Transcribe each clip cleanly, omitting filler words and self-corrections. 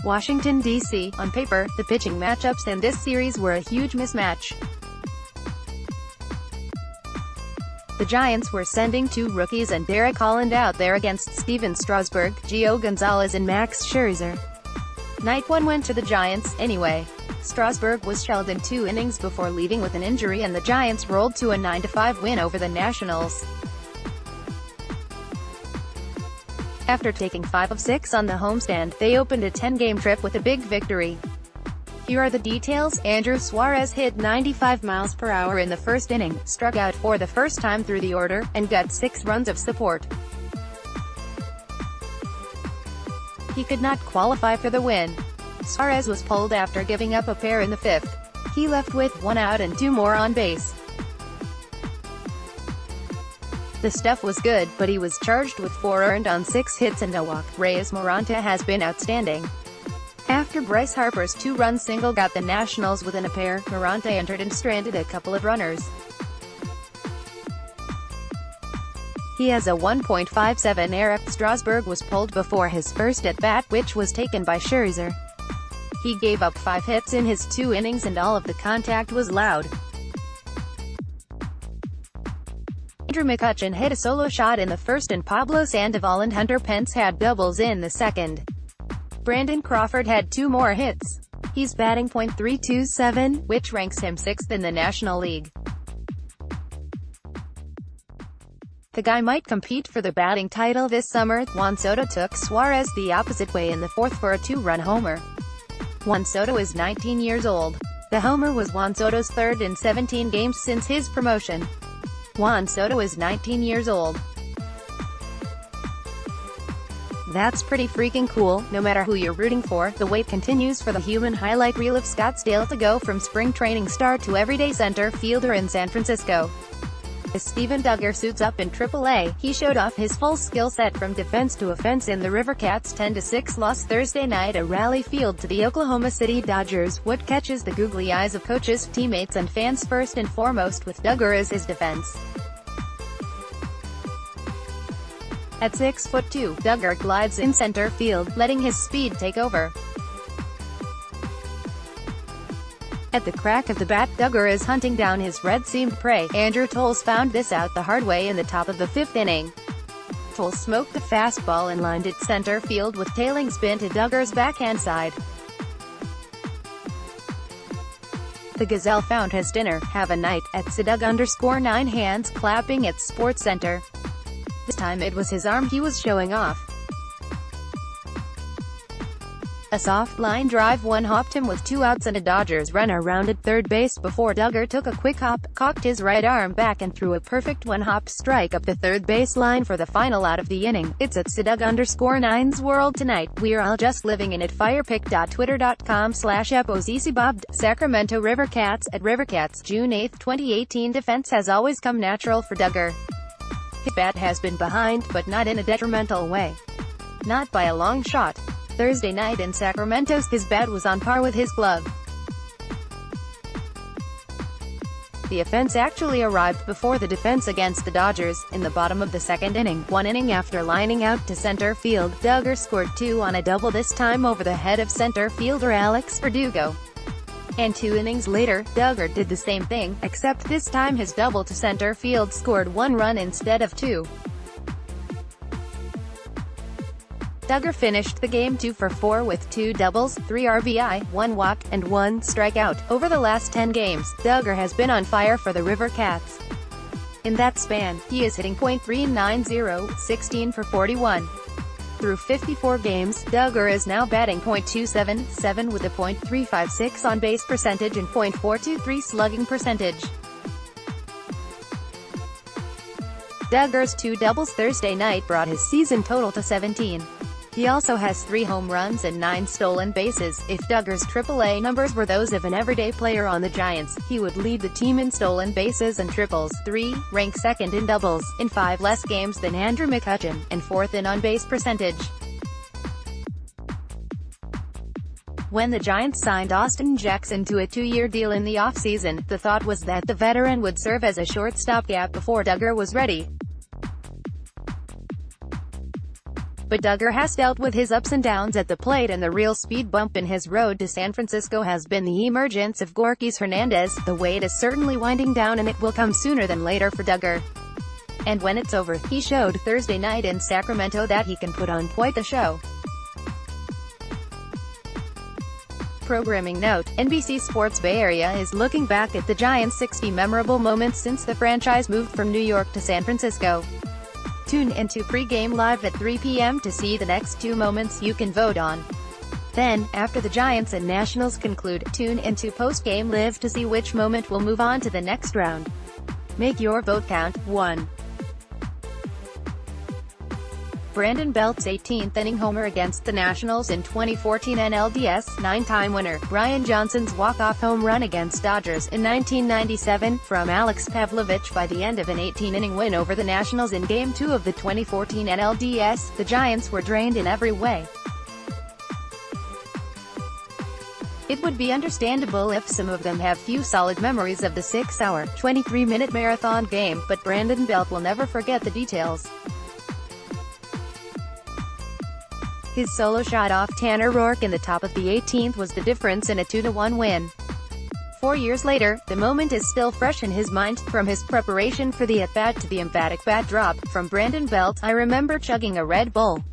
Washington, D.C. On paper, the pitching matchups in this series were a huge mismatch. The Giants were sending two rookies and Derek Holland out there against Stephen Strasburg, Gio Gonzalez and Max Scherzer. Night one went to the Giants, anyway. Strasburg was shelled in 2 innings before leaving with an injury and the Giants rolled to a 9-5 win over the Nationals. After taking 5 of 6 on the homestand, they opened a 10-game trip with a big victory. Here are the details. Andrew Suarez hit 95 miles per hour in the first inning, struck out for the first time through the order, and got 6 runs of support. He could not qualify for the win. Suarez was pulled after giving up a pair in the 5th. He left with 1 out and 2 more on base. The stuff was good, but he was charged with 4 earned on 6 hits and a walk. Reyes Moronta has been outstanding. After Bryce Harper's 2-run single got the Nationals within a pair, Moronta entered and stranded a couple of runners. He has a 1.57 ERA. Strasburg was pulled before his first at-bat, which was taken by Scherzer. He gave up 5 hits in his 2 innings and all of the contact was loud. Andrew McCutchen hit a solo shot in the first and Pablo Sandoval and Hunter Pence had doubles in the second. Brandon Crawford had 2 more hits. He's batting .327, which ranks him 6th in the National League. The guy might compete for the batting title this summer. Juan Soto took Suarez the opposite way in the 4th for a 2-run homer. Juan Soto is 19 years old. The homer was Juan Soto's 3rd in 17 games since his promotion. Juan Soto is 19 years old. That's pretty freaking cool. No matter who you're rooting for, the wait continues for the human highlight reel of Scottsdale to go from spring training star to everyday center fielder in San Francisco. As Steven Duggar suits up in AAA, he showed off his full skill set from defense to offense in the Rivercats' 10-6 loss Thursday night at Raleigh Field to the Oklahoma City Dodgers. What catches the googly eyes of coaches, teammates and fans first and foremost with Duggar is his defense. At 6'2", Duggar glides in center field, letting his speed take over. At the crack of the bat, Duggar is hunting down his red-seamed prey. Andrew Toles found this out the hard way in the top of the 5th inning. Toles smoked the fastball and lined it center field with tailing spin to Duggar's backhand side. The Gazelle found his dinner. Have a night, at @Sidug_9 hands clapping at SportsCenter. This time it was his arm he was showing off. A soft line drive one-hopped him with 2 outs and a Dodgers runner rounded third base before Duggar took a quick hop, cocked his right arm back and threw a perfect one-hop strike up the third base line for the final out of the inning. It's at @Sidug_9's world tonight. We're all just living in it. Firepick.twitter.com/EposEasyBob. Sacramento Rivercats at Rivercats, June 8, 2018. Defense has always come natural for Duggar. His bat has been behind, but not in a detrimental way. Not by a long shot. Thursday night in Sacramento, his bat was on par with his glove. The offense actually arrived before the defense against the Dodgers. In the bottom of the 2nd inning, 1 inning after lining out to center field, Duggar scored 2 on a double, this time over the head of center fielder Alex Verdugo. And 2 innings later, Duggar did the same thing, except this time his double to center field scored 1 run instead of 2. Duggar finished the game 2 for 4 with 2 doubles, 3 RBI, 1 walk, and 1 strikeout. Over the last 10 games, Duggar has been on fire for the Rivercats. In that span, he is hitting .390, 16 for 41. Through 54 games, Duggar is now batting .277 with a .356 on-base percentage and .423 slugging percentage. Duggar's 2 doubles Thursday night brought his season total to 17. He also has 3 home runs and 9 stolen bases. If Duggar's AAA numbers were those of an everyday player on the Giants, he would lead the team in stolen bases and triples, 3, rank 2nd in doubles, in 5 less games than Andrew McCutchen, and 4th in on-base percentage. When the Giants signed Austin Jackson to a 2-year deal in the offseason, the thought was that the veteran would serve as a short stopgap before Duggar was ready. But Duggar has dealt with his ups and downs at the plate, and the real speed bump in his road to San Francisco has been the emergence of Gorkys Hernandez. The wait is certainly winding down, and it will come sooner than later for Duggar. And when it's over, he showed Thursday night in Sacramento that he can put on quite the show. Programming note: NBC Sports Bay Area is looking back at the Giants' 60 memorable moments since the franchise moved from New York to San Francisco. Tune into Pre-Game Live at 3 p.m. to see the next 2 moments you can vote on. Then, after the Giants and Nationals conclude, tune into Post-Game Live to see which moment will move on to the next round. Make your vote count. 1. Brandon Belt's 18th inning homer against the Nationals in 2014 NLDS, 9-time winner. Brian Johnson's walk-off home run against Dodgers in 1997, from Alex Pavlovich by the end of an 18-inning win over the Nationals in Game 2 of the 2014 NLDS. The Giants were drained in every way. It would be understandable if some of them have few solid memories of the 6-hour, 23-minute marathon game, but Brandon Belt will never forget the details. His solo shot off Tanner Roark in the top of the 18th was the difference in a 2-1 win. 4 years later, the moment is still fresh in his mind, from his preparation for the at-bat to the emphatic bat drop. From Brandon Belt: I remember chugging a Red Bull.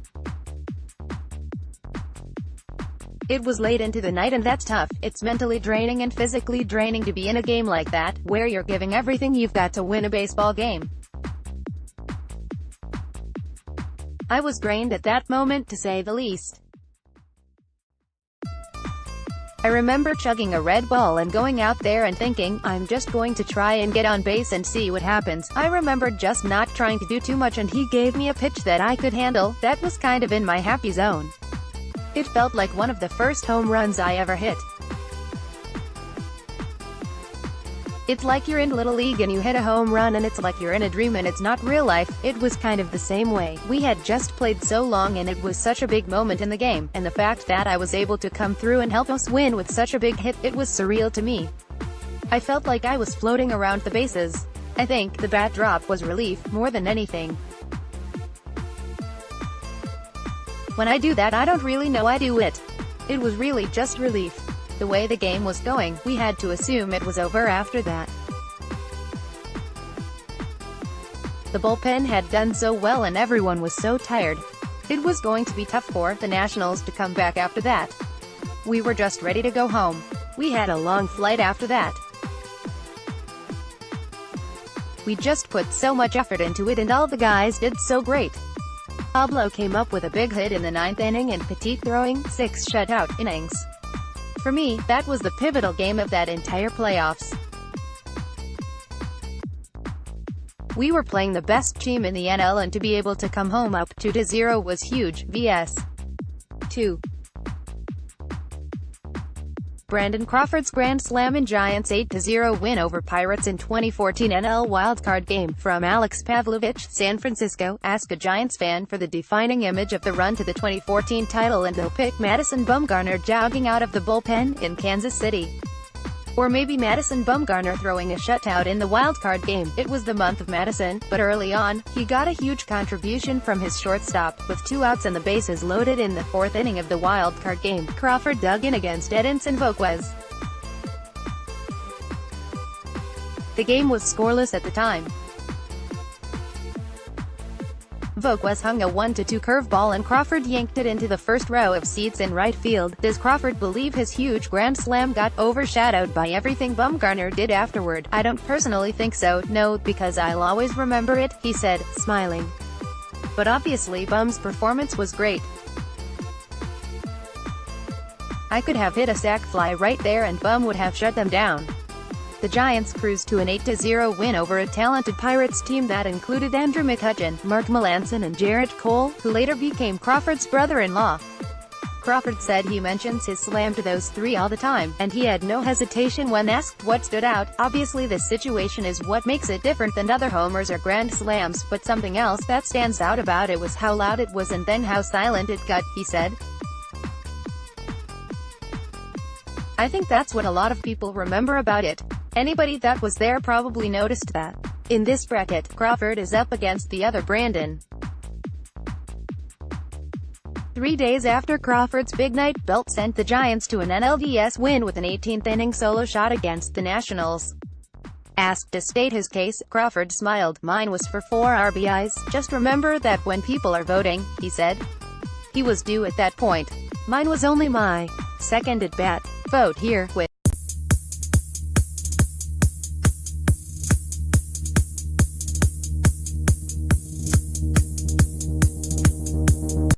It was late into the night, and that's tough. It's mentally draining and physically draining to be in a game like that, where you're giving everything you've got to win a baseball game. I was drained at that moment, to say the least. I remember chugging a Red Bull and going out there and thinking, I'm just going to try and get on base and see what happens. I remembered just not trying to do too much, and he gave me a pitch that I could handle. That was kind of in my happy zone. It felt like one of the first home runs I ever hit. It's like you're in Little League and you hit a home run, and it's like you're in a dream and it's not real life. It was kind of the same way. We had just played so long, and it was such a big moment in the game, and the fact that I was able to come through and help us win with such a big hit, it was surreal to me. I felt like I was floating around the bases. I think the bat drop was relief, more than anything. When I do that, I don't really know I do it. It was really just relief. The way the game was going, we had to assume it was over after that. The bullpen had done so well and everyone was so tired. It was going to be tough for the Nationals to come back after that. We were just ready to go home. We had a long flight after that. We just put so much effort into it, and all the guys did so great. Pablo came up with a big hit in the 9th inning, and Petit throwing 6 shutout innings. For me, that was the pivotal game of that entire playoffs. We were playing the best team in the NL, and to be able to come home up 2-0 was huge. vs. 2. Brandon Crawford's Grand Slam and Giants' 8-0 win over Pirates in 2014 NL wildcard game. From Alex Pavlovich, San Francisco: ask a Giants fan for the defining image of the run to the 2014 title, and they'll pick Madison Bumgarner jogging out of the bullpen in Kansas City. Or maybe Madison Bumgarner throwing a shutout in the wildcard game. It was the month of Madison, but early on, he got a huge contribution from his shortstop. With 2 outs and the bases loaded in the 4th inning of the wildcard game, Crawford dug in against Edinson Volquez. The game was scoreless at the time. Volquez hung a 1-2 curveball, and Crawford yanked it into the first row of seats in right field. Does Crawford believe his huge grand slam got overshadowed by everything Bumgarner did afterward? I don't personally think so, no, because I'll always remember it, he said, smiling. But obviously Bum's performance was great. I could have hit a sac fly right there and Bum would have shut them down. The Giants cruised to an 8-0 win over a talented Pirates team that included Andrew McCutchen, Mark Melancon, and Jarrett Cole, who later became Crawford's brother-in-law. Crawford said he mentions his slam to those 3 all the time, and he had no hesitation when asked what stood out. Obviously this situation is what makes it different than other homers or grand slams, but something else that stands out about it was how loud it was and then how silent it got, he said. I think that's what a lot of people remember about it. Anybody that was there probably noticed that. In this bracket, Crawford is up against the other Brandon. 3 days after Crawford's big night, Belt sent the Giants to an NLDS win with an 18th-inning solo shot against the Nationals. Asked to state his case, Crawford smiled. "Mine was for 4 RBIs. Just remember that when people are voting," he said. He was due at that point. "Mine was only my second at bat. Vote here, quit."